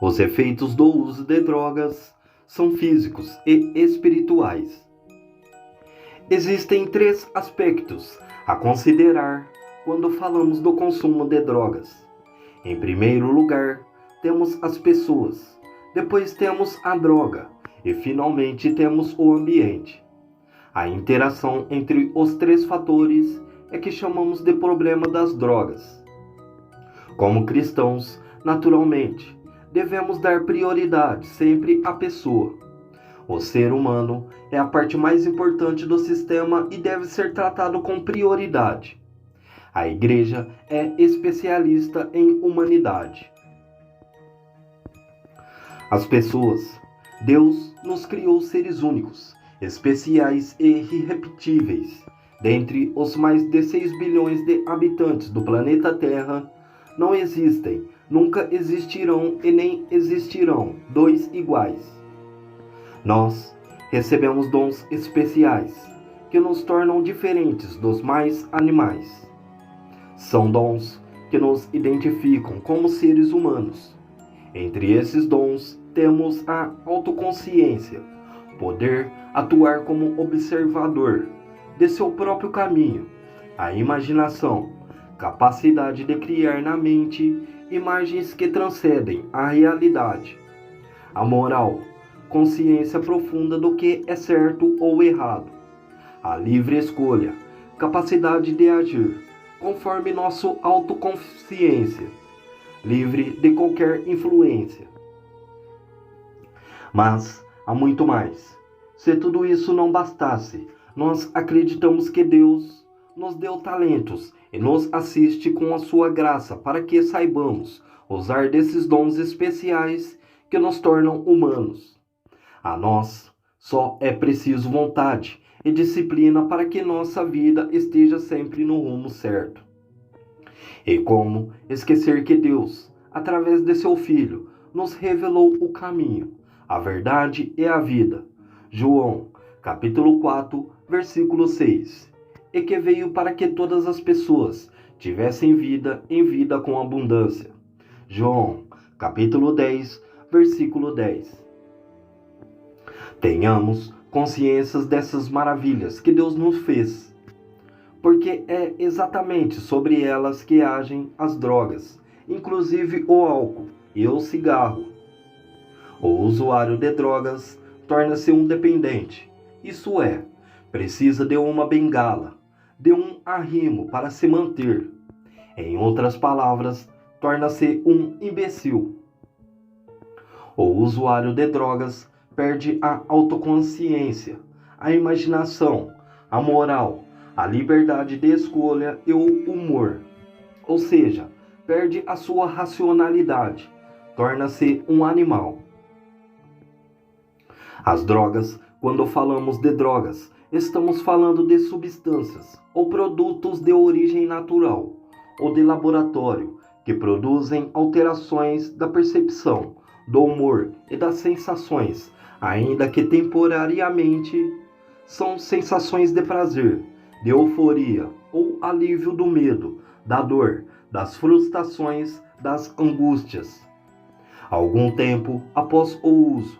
Os efeitos do uso de drogas são físicos e espirituais. Existem três aspectos a considerar quando falamos do consumo de drogas. Em primeiro lugar, temos as pessoas, depois temos a droga e finalmente temos o ambiente. A interação entre os três fatores é que chamamos de problema das drogas. Como cristãos, naturalmente, devemos dar prioridade sempre à pessoa. O ser humano é a parte mais importante do sistema e deve ser tratado com prioridade. A Igreja é especialista em humanidade. As pessoas, Deus nos criou seres únicos, especiais e irrepetíveis. Dentre os mais de 6 bilhões de habitantes do planeta Terra, não existem, nunca existirão e nem existirão dois iguais. Nós recebemos dons especiais que nos tornam diferentes dos mais animais. São dons que nos identificam como seres humanos. Entre esses dons temos a autoconsciência, poder atuar como observador de seu próprio caminho, a imaginação, capacidade de criar na mente imagens que transcendem a realidade, a moral, consciência profunda do que é certo ou errado, a livre escolha, capacidade de agir conforme nossa autoconsciência, livre de qualquer influência. Mas há muito mais. Se tudo isso não bastasse, nós acreditamos que Deus nos deu talentos e nos assiste com a sua graça para que saibamos usar desses dons especiais que nos tornam humanos. A nós só é preciso vontade e disciplina para que nossa vida esteja sempre no rumo certo. E como esquecer que Deus, através de seu Filho, nos revelou o caminho, a verdade e a vida. João, capítulo 4, versículo 6. E que veio para que todas as pessoas tivessem vida em vida com abundância. João, capítulo 10, versículo 10. Tenhamos consciências dessas maravilhas que Deus nos fez, porque é exatamente sobre elas que agem as drogas, inclusive o álcool e o cigarro. O usuário de drogas torna-se um dependente, isso é, precisa de uma bengala, de um arrimo para se manter. Em outras palavras, torna-se um imbecil. O usuário de drogas perde a autoconsciência, a imaginação, a moral, a liberdade de escolha e o humor. Ou seja, perde a sua racionalidade, torna-se um animal. As drogas, quando falamos de drogas, estamos falando de substâncias ou produtos de origem natural ou de laboratório que produzem alterações da percepção, do humor e das sensações, ainda que temporariamente, são sensações de prazer, de euforia ou alívio do medo, da dor, das frustrações, das angústias. Algum tempo após o uso,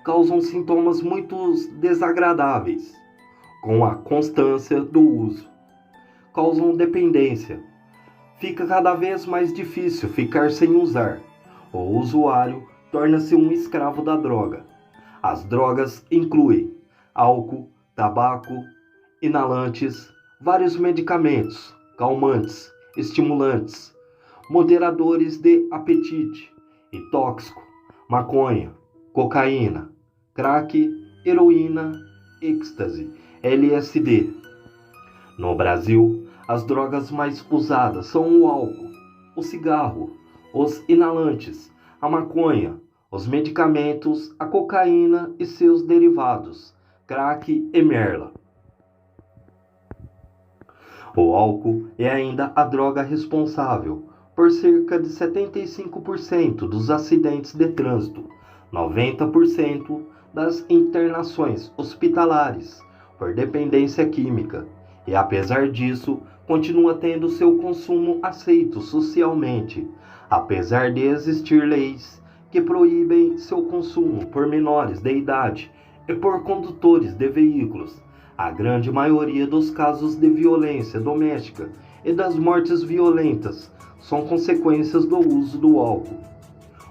causam sintomas muito desagradáveis, com a constância do uso. Causam dependência. Fica cada vez mais difícil ficar sem usar. O usuário torna-se um escravo da droga. As drogas incluem álcool, tabaco, inalantes, vários medicamentos, calmantes, estimulantes, moderadores de apetite e tóxico, maconha, cocaína, crack, heroína, êxtase, LSD. No Brasil, as drogas mais usadas são o álcool, o cigarro, os inalantes, a maconha, os medicamentos, a cocaína e seus derivados, crack e merla. O álcool é ainda a droga responsável por cerca de 75% dos acidentes de trânsito, 90% das internações hospitalares por dependência química, e apesar disso, continua tendo seu consumo aceito socialmente, apesar de existir leis que proíbem seu consumo por menores de idade e por condutores de veículos. A grande maioria dos casos de violência doméstica e das mortes violentas são consequências do uso do álcool.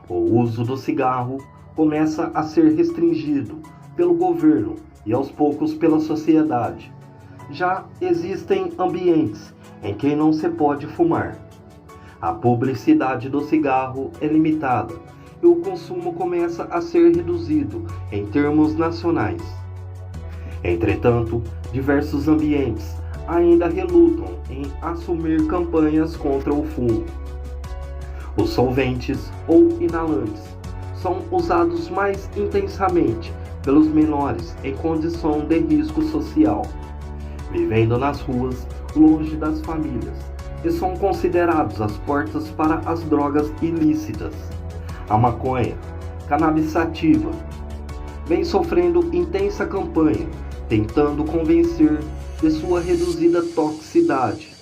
O uso do cigarro começa a ser restringido pelo governo e aos poucos pela sociedade. Já existem ambientes em que não se pode fumar. A publicidade do cigarro é limitada e o consumo começa a ser reduzido em termos nacionais. Entretanto, diversos ambientes ainda relutam em assumir campanhas contra o fumo. Os solventes ou inalantes são usados mais intensamente pelos menores em condição de risco social, vivendo nas ruas, longe das famílias, e são considerados as portas para as drogas ilícitas. A maconha, cannabis sativa, vem sofrendo intensa campanha, tentando convencer de sua reduzida toxicidade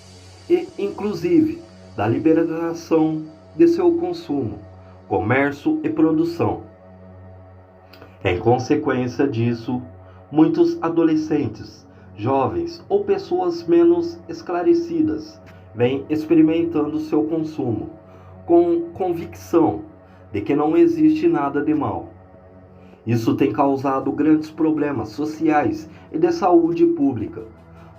e, inclusive, da liberação de seu consumo, comércio e produção. Em consequência disso, muitos adolescentes, jovens ou pessoas menos esclarecidas vêm experimentando seu consumo com convicção de que não existe nada de mal. Isso tem causado grandes problemas sociais e de saúde pública.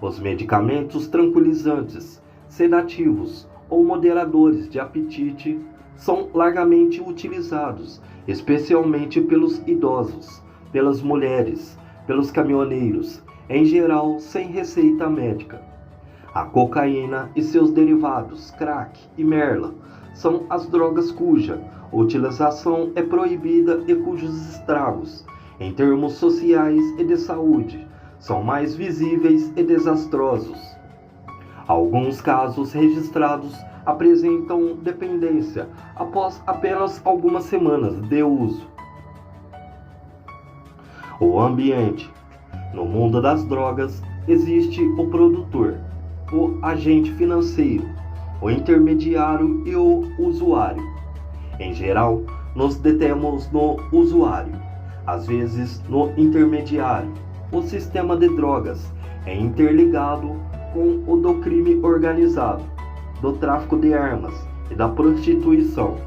Os medicamentos tranquilizantes, sedativos ou moderadores de apetite são largamente utilizados, especialmente pelos idosos, pelas mulheres, pelos caminhoneiros, em geral sem receita médica. A cocaína e seus derivados, crack e merla, são as drogas cuja utilização é proibida e cujos estragos, em termos sociais e de saúde, são mais visíveis e desastrosos. Alguns casos registrados apresentam dependência após apenas algumas semanas de uso. O ambiente. No mundo das drogas, existe o produtor, o agente financeiro, o intermediário e o usuário. Em geral, nos detemos no usuário, às vezes no intermediário. O sistema de drogas é interligado com o do crime organizado, do tráfico de armas e da prostituição.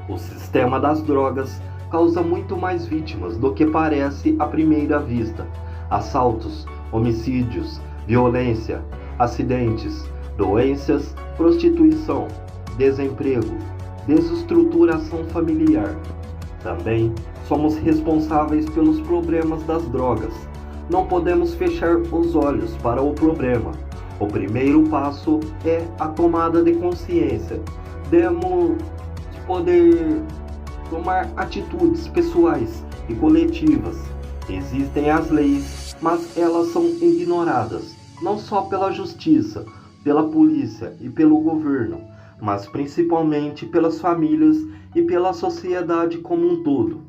O sistema das drogas causa muito mais vítimas do que parece à primeira vista. Assaltos, homicídios, violência, acidentes, doenças, prostituição, desemprego, desestruturação familiar. Também somos responsáveis pelos problemas das drogas. Não podemos fechar os olhos para o problema. O primeiro passo é a tomada de consciência. Temos de poder tomar atitudes pessoais e coletivas. Existem as leis, mas elas são ignoradas, não só pela justiça, pela polícia e pelo governo, mas principalmente pelas famílias e pela sociedade como um todo.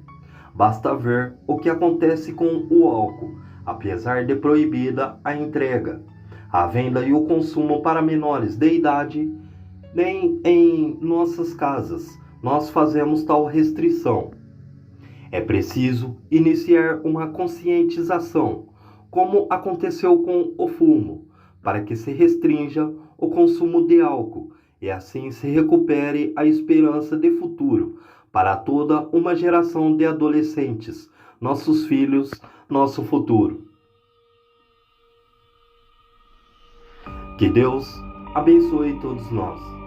Basta ver o que acontece com o álcool, apesar de proibida a entrega, a venda e o consumo para menores de idade. Nem em nossas casas nós fazemos tal restrição. É preciso iniciar uma conscientização, como aconteceu com o fumo, para que se restrinja o consumo de álcool e assim se recupere a esperança de futuro para toda uma geração de adolescentes, nossos filhos, nosso futuro. Que Deus abençoe todos nós.